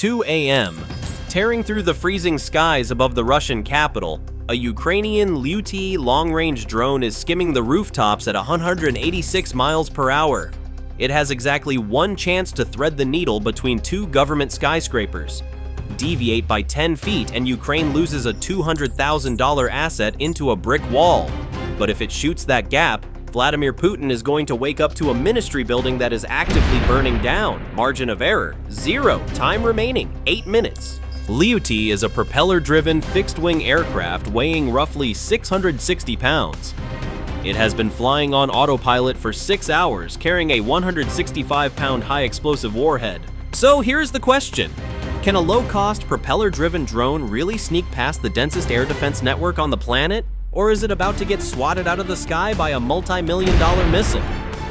2 a.m. Tearing through the freezing skies above the Russian capital, a Ukrainian Liutyi long-range drone is skimming the rooftops at 186 miles per hour. It has exactly one chance to thread the needle between two government skyscrapers. Deviate by 10 feet and Ukraine loses a $200,000 asset into a brick wall. But if it shoots that gap, Vladimir Putin is going to wake up to a ministry building that is actively burning down. Margin of error, 0. Time remaining, 8 minutes. Liutyi is a propeller-driven fixed-wing aircraft weighing roughly 660 pounds. It has been flying on autopilot for 6 hours, carrying a 165-pound high-explosive warhead. So here's the question. Can a low-cost, propeller-driven drone really sneak past the densest air defense network on the planet? Or is it about to get swatted out of the sky by a multi-million-dollar missile?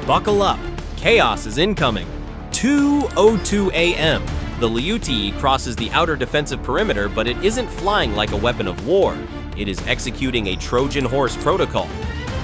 Buckle up, chaos is incoming. 2:02 a.m. The Liutyi crosses the outer defensive perimeter, but it isn't flying like a weapon of war. It is executing a Trojan horse protocol.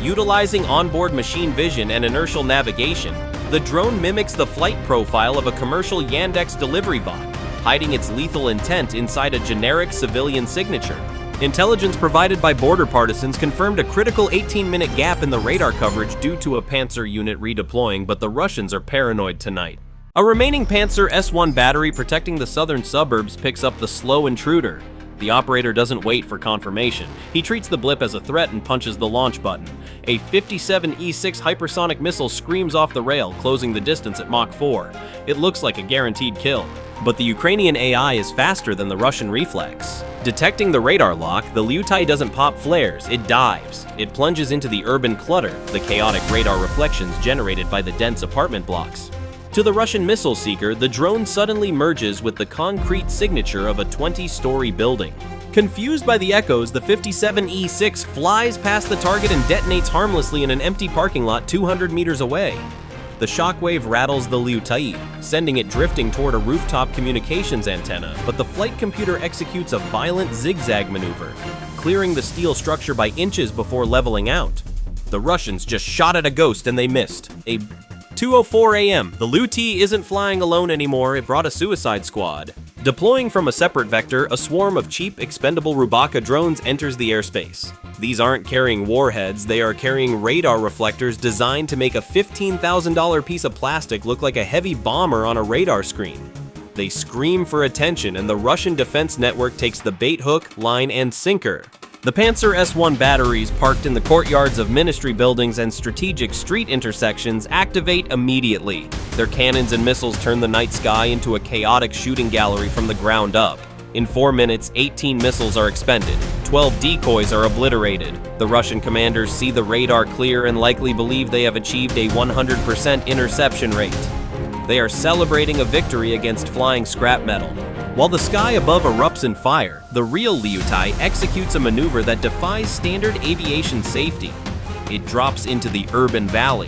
Utilizing onboard machine vision and inertial navigation, the drone mimics the flight profile of a commercial Yandex delivery bot, hiding its lethal intent inside a generic civilian signature. Intelligence provided by border partisans confirmed a critical 18-minute gap in the radar coverage due to a Pantsir unit redeploying, but the Russians are paranoid tonight. A remaining Pantsir S1 battery protecting the southern suburbs picks up the slow intruder. The operator doesn't wait for confirmation. He treats the blip as a threat and punches the launch button. A 57E6 hypersonic missile screams off the rail, closing the distance at Mach 4. It looks like a guaranteed kill. But the Ukrainian AI is faster than the Russian reflex. Detecting the radar lock, the Liutyi doesn't pop flares, it dives. It plunges into the urban clutter, the chaotic radar reflections generated by the dense apartment blocks. To the Russian missile seeker, the drone suddenly merges with the concrete signature of a 20-story building. Confused by the echoes, the 57E6 flies past the target and detonates harmlessly in an empty parking lot 200 meters away. The shockwave rattles the Liutyi, sending it drifting toward a rooftop communications antenna, but the flight computer executes a violent zigzag maneuver, clearing the steel structure by inches before leveling out. The Russians just shot at a ghost and they missed. 2:04 a.m. The Liutyi isn't flying alone anymore, it brought a suicide squad. Deploying from a separate vector, a swarm of cheap, expendable Rubaka drones enters the airspace. These aren't carrying warheads, they are carrying radar reflectors designed to make a $15,000 piece of plastic look like a heavy bomber on a radar screen. They scream for attention and the Russian defense network takes the bait hook, line, and sinker. The Pantsir S1 batteries parked in the courtyards of ministry buildings and strategic street intersections activate immediately. Their cannons and missiles turn the night sky into a chaotic shooting gallery from the ground up. In 4 minutes, 18 missiles are expended. 12 decoys are obliterated. The Russian commanders see the radar clear and likely believe they have achieved a 100% interception rate. They are celebrating a victory against flying scrap metal. While the sky above erupts in fire, the real Liutyi executes a maneuver that defies standard aviation safety. It drops into the urban valley,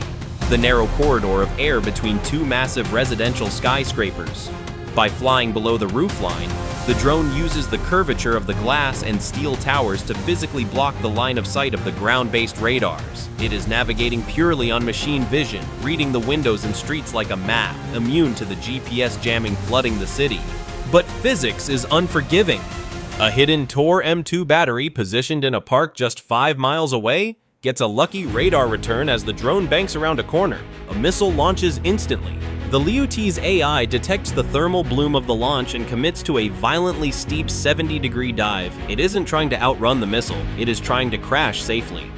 the narrow corridor of air between two massive residential skyscrapers. By flying below the roofline, the drone uses the curvature of the glass and steel towers to physically block the line of sight of the ground-based radars. It is navigating purely on machine vision, reading the windows and streets like a map, immune to the GPS jamming flooding the city. But physics is unforgiving. A hidden Tor M2 battery positioned in a park just 5 miles away gets a lucky radar return as the drone banks around a corner. A missile launches instantly. The Liutyi's AI detects the thermal bloom of the launch and commits to a violently steep 70-degree dive. It isn't trying to outrun the missile, it is trying to crash safely.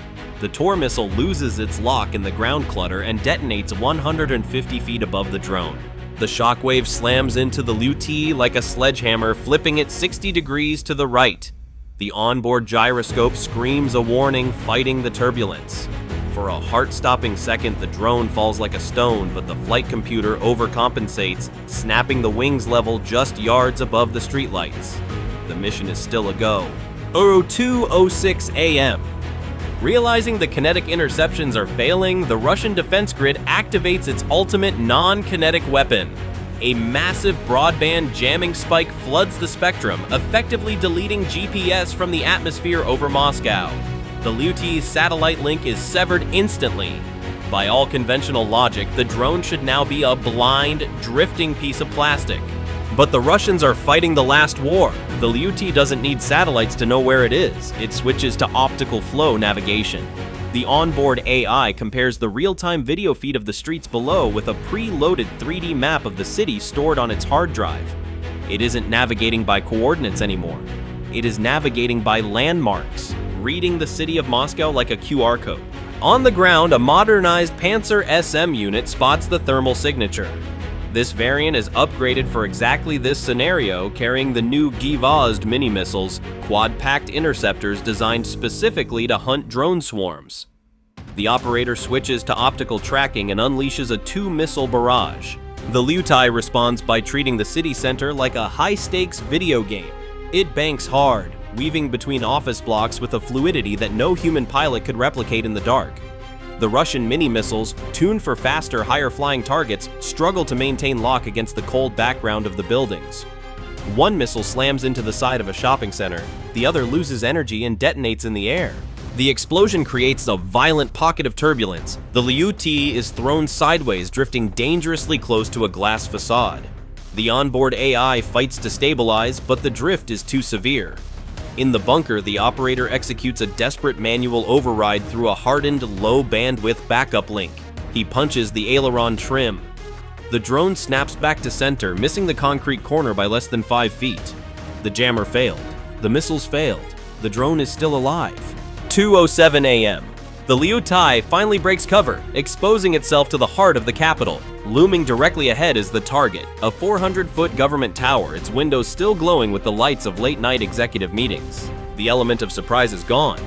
The Tor missile loses its lock in the ground clutter and detonates 150 feet above the drone. The shockwave slams into the Liutyi like a sledgehammer, flipping it 60 degrees to the right. The onboard gyroscope screams a warning, fighting the turbulence. For a heart-stopping second, the drone falls like a stone, but the flight computer overcompensates, snapping the wings level just yards above the streetlights. The mission is still a go. 2:06 a.m. Realizing the kinetic interceptions are failing, the Russian defense grid activates its ultimate non-kinetic weapon. A massive broadband jamming spike floods the spectrum, effectively deleting GPS from the atmosphere over Moscow. The Liutyi's satellite link is severed instantly. By all conventional logic, the drone should now be a blind, drifting piece of plastic. But the Russians are fighting the last war. The Liutyi doesn't need satellites to know where it is. It switches to optical flow navigation. The onboard AI compares the real-time video feed of the streets below with a pre-loaded 3D map of the city stored on its hard drive. It isn't navigating by coordinates anymore. It is navigating by landmarks, reading the city of Moscow like a QR code. On the ground, a modernized Pantsir SM unit spots the thermal signature. This variant is upgraded for exactly this scenario, carrying the new Gvozd mini-missiles, quad-packed interceptors designed specifically to hunt drone swarms. The operator switches to optical tracking and unleashes a 2-missile barrage. The Liutyi responds by treating the city center like a high-stakes video game. It banks hard, weaving between office blocks with a fluidity that no human pilot could replicate in the dark. The Russian mini-missiles, tuned for faster, higher-flying targets, struggle to maintain lock against the cold background of the buildings. One missile slams into the side of a shopping center, the other loses energy and detonates in the air. The explosion creates a violent pocket of turbulence. The Liutyi is thrown sideways, drifting dangerously close to a glass facade. The onboard AI fights to stabilize, but the drift is too severe. In the bunker, the operator executes a desperate manual override through a hardened, low-bandwidth backup link. He punches the aileron trim. The drone snaps back to center, missing the concrete corner by less than 5 feet. The jammer failed. The missiles failed. The drone is still alive. 2:07 a.m. The Liutyi finally breaks cover, exposing itself to the heart of the capital. Looming directly ahead is the target, a 400-foot government tower, its windows still glowing with the lights of late-night executive meetings. The element of surprise is gone.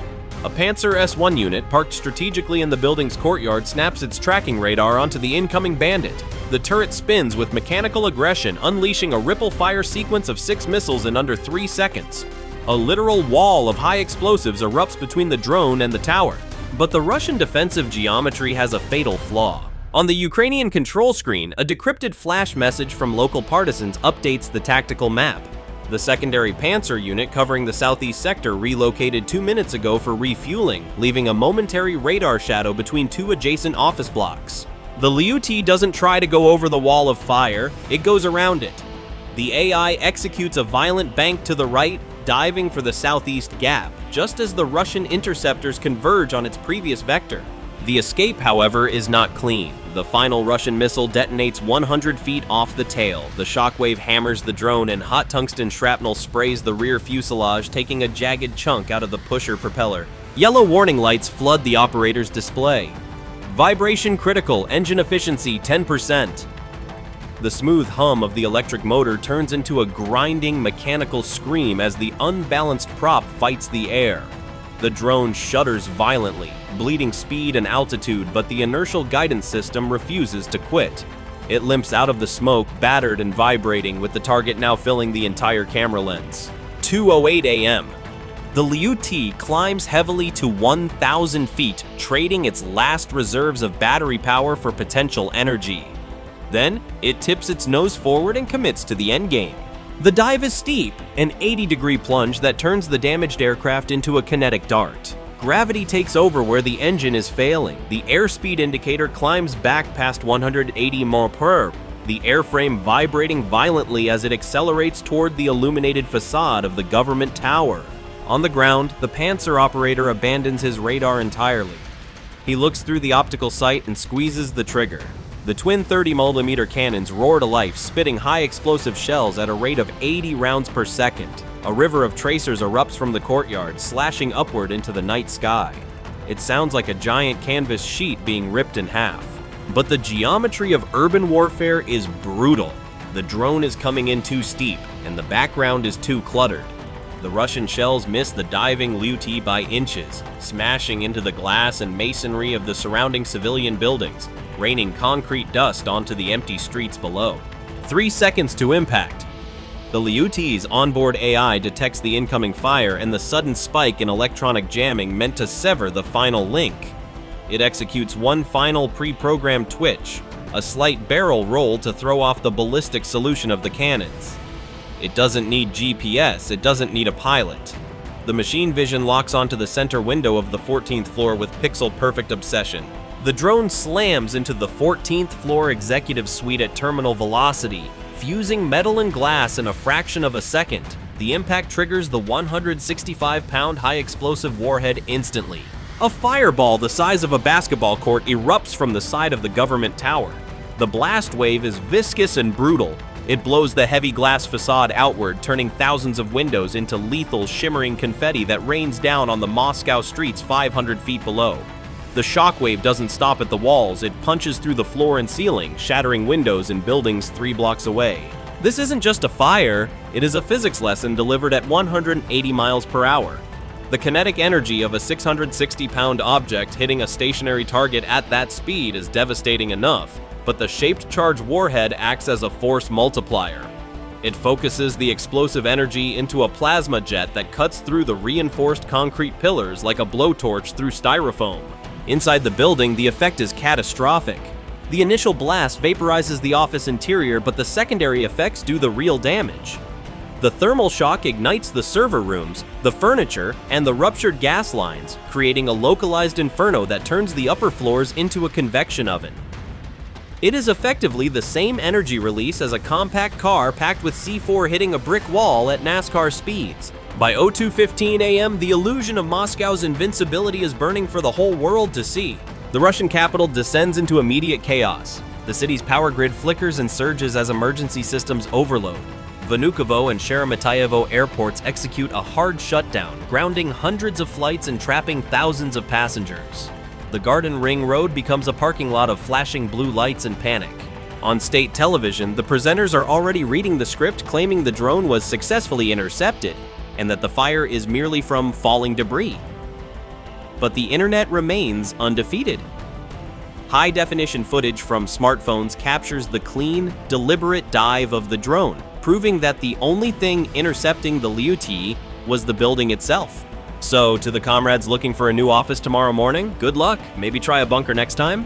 A Pantsir S1 unit parked strategically in the building's courtyard snaps its tracking radar onto the incoming bandit. The turret spins with mechanical aggression, unleashing a ripple-fire sequence of 6 missiles in under 3 seconds. A literal wall of high explosives erupts between the drone and the tower. But the Russian defensive geometry has a fatal flaw. On the Ukrainian control screen, a decrypted flash message from local partisans updates the tactical map. The secondary Pantsir unit covering the southeast sector relocated 2 minutes ago for refueling, leaving a momentary radar shadow between 2 adjacent office blocks. The Liutyi doesn't try to go over the wall of fire, it goes around it. The AI executes a violent bank to the right, diving for the southeast gap, just as the Russian interceptors converge on its previous vector. The escape, however, is not clean. The final Russian missile detonates 100 feet off the tail. The shockwave hammers the drone and hot tungsten shrapnel sprays the rear fuselage, taking a jagged chunk out of the pusher propeller. Yellow warning lights flood the operator's display. Vibration critical, engine efficiency 10%. The smooth hum of the electric motor turns into a grinding mechanical scream as the unbalanced prop fights the air. The drone shudders violently, bleeding speed and altitude, but the inertial guidance system refuses to quit. It limps out of the smoke, battered and vibrating, with the target now filling the entire camera lens. 2:08 a.m. The Liutyi climbs heavily to 1,000 feet, trading its last reserves of battery power for potential energy. Then, it tips its nose forward and commits to the endgame. The dive is steep, an 80-degree plunge that turns the damaged aircraft into a kinetic dart. Gravity takes over where the engine is failing. The airspeed indicator climbs back past 180 mph, the airframe vibrating violently as it accelerates toward the illuminated facade of the government tower. On the ground, the Pantsir operator abandons his radar entirely. He looks through the optical sight and squeezes the trigger. The twin 30mm cannons roar to life, spitting high-explosive shells at a rate of 80 rounds per second. A river of tracers erupts from the courtyard, slashing upward into the night sky. It sounds like a giant canvas sheet being ripped in half. But the geometry of urban warfare is brutal. The drone is coming in too steep, and the background is too cluttered. The Russian shells miss the diving Liutyi by inches, smashing into the glass and masonry of the surrounding civilian buildings, raining concrete dust onto the empty streets below. 3 seconds to impact. The Liutyi's onboard AI detects the incoming fire and the sudden spike in electronic jamming meant to sever the final link. It executes one final pre-programmed twitch, a slight barrel roll to throw off the ballistic solution of the cannons. It doesn't need GPS, it doesn't need a pilot. The machine vision locks onto the center window of the 14th floor with pixel-perfect obsession. The drone slams into the 14th floor executive suite at terminal velocity, fusing metal and glass in a fraction of a second. The impact triggers the 165-pound high-explosive warhead instantly. A fireball the size of a basketball court erupts from the side of the government tower. The blast wave is viscous and brutal. It blows the heavy glass facade outward, turning thousands of windows into lethal, shimmering confetti that rains down on the Moscow streets 500 feet below. The shockwave doesn't stop at the walls, it punches through the floor and ceiling, shattering windows in buildings 3 blocks away. This isn't just a fire, it is a physics lesson delivered at 180 miles per hour. The kinetic energy of a 660-pound object hitting a stationary target at that speed is devastating enough, but the shaped charge warhead acts as a force multiplier. It focuses the explosive energy into a plasma jet that cuts through the reinforced concrete pillars like a blowtorch through styrofoam. Inside the building, the effect is catastrophic. The initial blast vaporizes the office interior, but the secondary effects do the real damage. The thermal shock ignites the server rooms, the furniture, and the ruptured gas lines, creating a localized inferno that turns the upper floors into a convection oven. It is effectively the same energy release as a compact car packed with C4 hitting a brick wall at NASCAR speeds. By 02:15 a.m., the illusion of Moscow's invincibility is burning for the whole world to see. The Russian capital descends into immediate chaos. The city's power grid flickers and surges as emergency systems overload. Vnukovo and Sheremetyevo airports execute a hard shutdown, grounding hundreds of flights and trapping thousands of passengers. The Garden Ring Road becomes a parking lot of flashing blue lights and panic. On state television, the presenters are already reading the script claiming the drone was successfully intercepted and that the fire is merely from falling debris. But the internet remains undefeated. High-definition footage from smartphones captures the clean, deliberate dive of the drone, proving that the only thing intercepting the Liutyi was the building itself. So, to the comrades looking for a new office tomorrow morning, good luck. Maybe try a bunker next time.